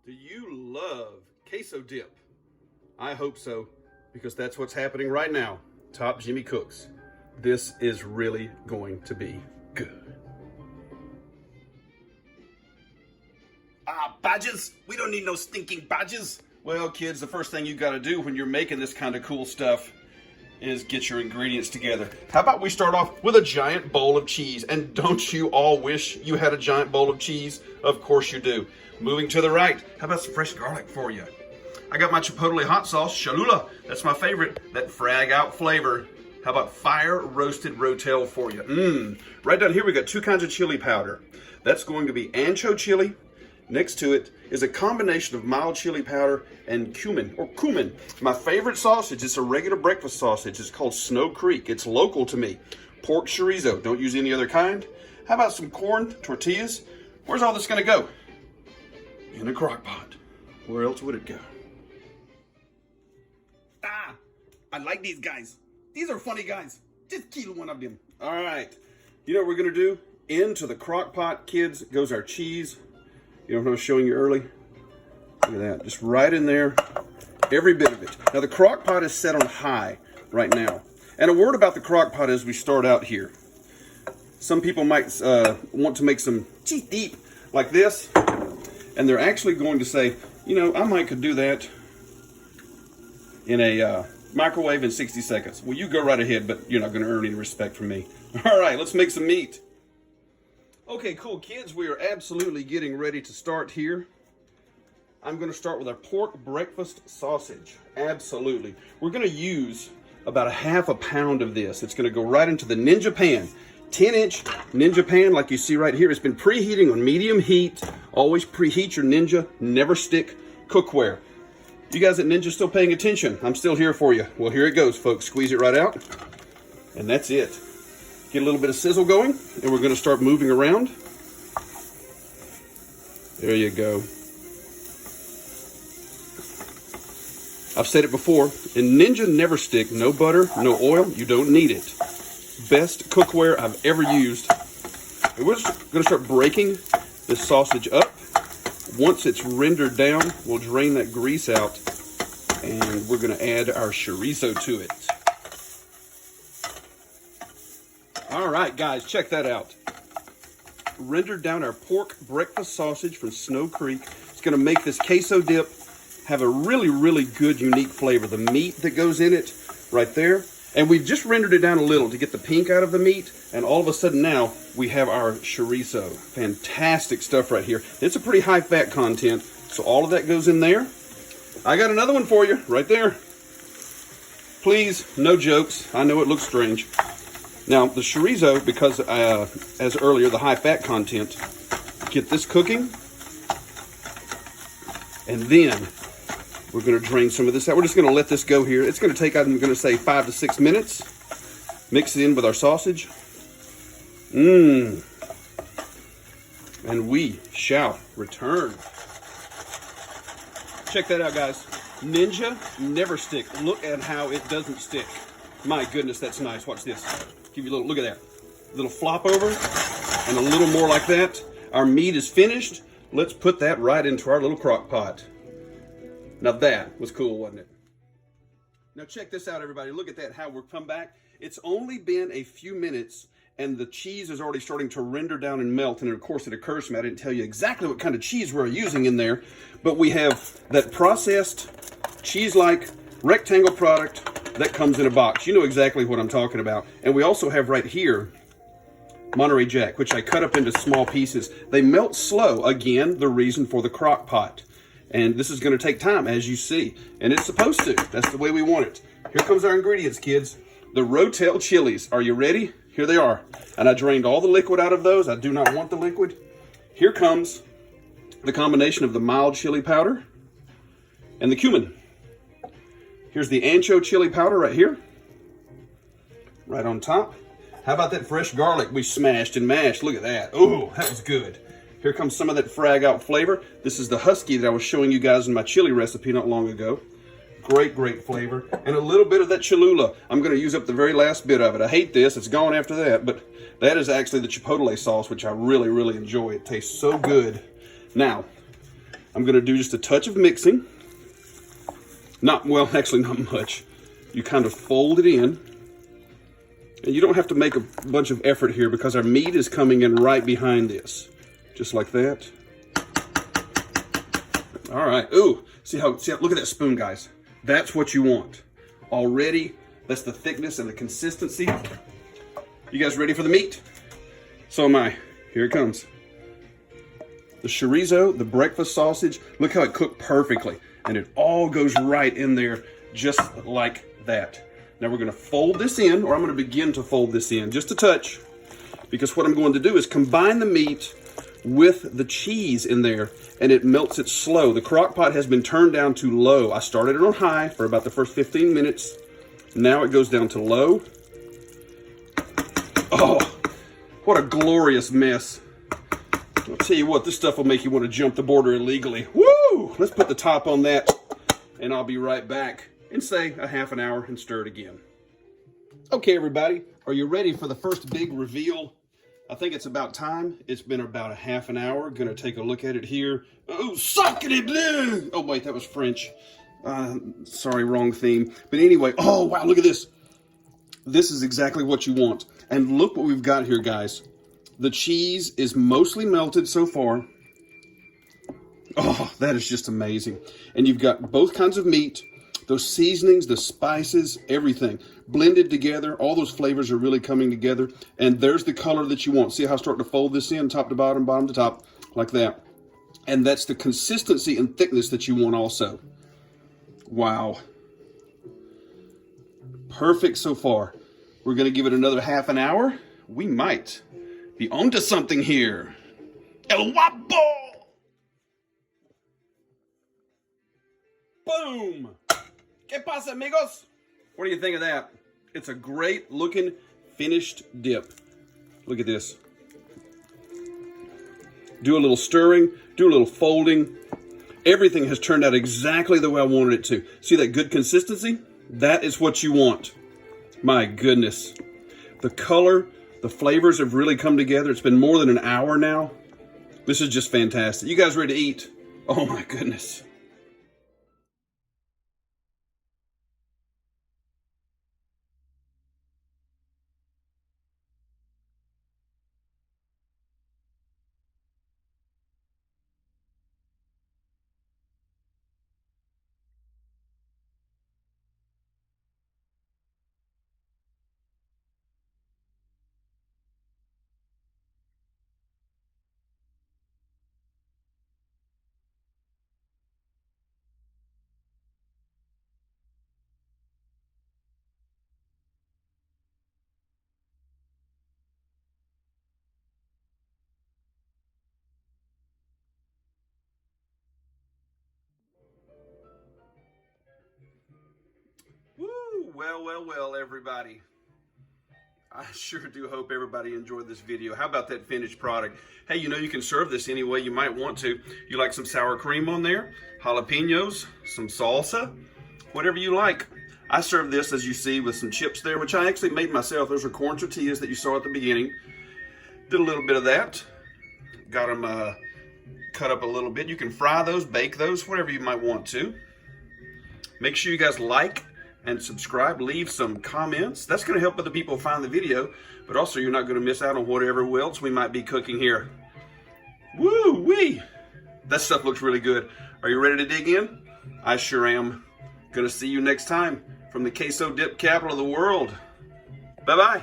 Do you love queso dip? I hope so, because that's what's happening right now. Top Jimmy Cooks. This is really going to be good. Badges? We don't need no stinking badges. Well, kids, the first thing you gotta do when you're making this kind of cool stuff is get your ingredients together. How about we start off with a giant bowl of cheese? And don't you all wish you had a giant bowl of cheese? Of course you do. Moving to the right, how about some fresh garlic for you? I got my Chipotle hot sauce, Cholula. That's my favorite, that frag out flavor. How about fire roasted Rotel for you? Right down here we got two kinds of chili powder. That's going to be ancho chili. Next to it is a combination of mild chili powder and cumin. My favorite sausage, it's a regular breakfast sausage. It's called Snow Creek. It's local to me. Pork chorizo, don't use any other kind. How about some corn tortillas? Where's all this gonna go? In a crock pot. Where else would it go? I like these guys. These are funny guys. Just kill one of them. All right. You know what we're gonna do? Into the crock pot, kids, goes our cheese. You know what I was showing you early? Look at that, just right in there, every bit of it. Now the crock pot is set on high right now. And a word about the crock pot as we start out here. Some people might want to make some cheese deep like this, and they're actually going to say, you know, I could do that in a microwave in 60 seconds. Well, you go right ahead, but you're not gonna earn any respect from me. All right, let's make some meat. Okay, cool kids, we are absolutely getting ready to start here. I'm gonna start with our pork breakfast sausage, absolutely. We're gonna use about a half a pound of this. It's gonna go right into the Ninja pan. 10-inch Ninja pan like you see right here. It's been preheating on medium heat. Always preheat your Ninja, never stick cookware. You guys at Ninja still paying attention? I'm still here for you. Well, here it goes, folks. Squeeze it right out, and that's it. Get a little bit of sizzle going, and we're gonna start moving around. There you go. I've said it before, in Ninja Never Stick, no butter, no oil, you don't need it. Best cookware I've ever used. And we're just gonna start breaking this sausage up. Once it's rendered down, we'll drain that grease out, and we're gonna add our chorizo to it. All right, guys, check that out. Rendered down our pork breakfast sausage from Snow Creek. It's gonna make this queso dip have a really, really good, unique flavor. The meat that goes in it right there. And we've just rendered it down a little to get the pink out of the meat. And all of a sudden now we have our chorizo. Fantastic stuff right here. It's a pretty high fat content. So all of that goes in there. I got another one for you right there. Please, no jokes. I know it looks strange. Now, the chorizo, because as earlier, the high fat content, get this cooking, and then we're gonna drain some of this out. We're just gonna let this go here. It's gonna take, I'm gonna say 5 to 6 minutes. Mix it in with our sausage. And we shall return. Check that out, guys. Ninja Never Stick. Look at how it doesn't stick. My goodness, that's nice. Watch this. Give you a little, look at that. A little flop over and a little more like that. Our meat is finished. Let's put that right into our little crock pot. Now that was cool, wasn't it? Now check this out, everybody. Look at that, how we're come back. It's only been a few minutes and the cheese is already starting to render down and melt. And of course it occurs to me, I didn't tell you exactly what kind of cheese we're using in there, but we have that processed cheese-like rectangle product that comes in a box. You know exactly what I'm talking about. And we also have right here Monterey Jack, which I cut up into small pieces. They melt slow. Again, the reason for the crock pot. And this is gonna take time, as you see. And it's supposed to. That's the way we want it. Here comes our ingredients, kids. The Rotel Chilies. Are you ready? Here they are. And I drained all the liquid out of those. I do not want the liquid. Here comes the combination of the mild chili powder and the cumin. Here's the ancho chili powder right here, right on top. How about that fresh garlic we smashed and mashed? Look at that. Oh, that was good. Here comes some of that frag out flavor. This is the husky that I was showing you guys in my chili recipe not long ago. Great, great flavor. And a little bit of that Cholula. I'm gonna use up the very last bit of it. I hate this, it's gone after that, but that is actually the Chipotle sauce, which I really, really enjoy. It tastes so good. Now, I'm gonna do just a touch of mixing. Well, actually not much. You kind of fold it in. And you don't have to make a bunch of effort here because our meat is coming in right behind this. Just like that. All right, ooh, see how, look at that spoon, guys. That's what you want. Already, that's the thickness and the consistency. You guys ready for the meat? So am I. Here it comes. The chorizo, the breakfast sausage, look how it cooked perfectly. And it all goes right in there just like that. Now we're gonna fold this in, or I'm gonna begin to fold this in just a touch, because what I'm going to do is combine the meat with the cheese in there, and it melts it slow. The crock pot has been turned down to low. I started it on high for about the first 15 minutes. Now it goes down to low. Oh, what a glorious mess. I'll tell you what, this stuff will make you want to jump the border illegally. Woo! Let's put the top on that, and I'll be right back in, say, a half an hour and stir it again. Okay, everybody, are you ready for the first big reveal? I think it's about time. It's been about a half an hour. Gonna take a look at it here. Oh, suckity blue! Oh, wait, that was French. Sorry, wrong theme. But anyway, oh, wow, look at this. This is exactly what you want. And look what we've got here, guys. The cheese is mostly melted so far. Oh, that is just amazing. And you've got both kinds of meat, those seasonings, the spices, everything blended together. All those flavors are really coming together. And there's the color that you want. See how I start to fold this in, top to bottom, bottom to top, like that. And that's the consistency and thickness that you want also. Wow. Perfect so far. We're going to give it another half an hour. We might be onto something here. El Guapo! Boom! ¿Qué pasa, amigos? What do you think of that? It's a great looking finished dip. Look at this. Do a little stirring, do a little folding. Everything has turned out exactly the way I wanted it to. See that good consistency? That is what you want. My goodness. The color, the flavors have really come together. It's been more than an hour now. This is just fantastic. You guys ready to eat? Oh my goodness. Woo! Well, everybody. I sure do hope everybody enjoyed this video. How about that finished product? Hey, you know you can serve this any way you might want to. You like some sour cream on there, jalapenos, some salsa, whatever you like. I serve this, as you see, with some chips there, which I actually made myself. Those are corn tortillas that you saw at the beginning. Did a little bit of that. Got them cut up a little bit. You can fry those, bake those, whatever you might want to. Make sure you guys like and subscribe, leave some comments. That's going to help other people find the video, but also you're not going to miss out on whatever else we might be cooking here. Woo-wee! That stuff looks really good. Are you ready to dig in? I sure am. Going to see you next time from the queso dip capital of the world. Bye-bye.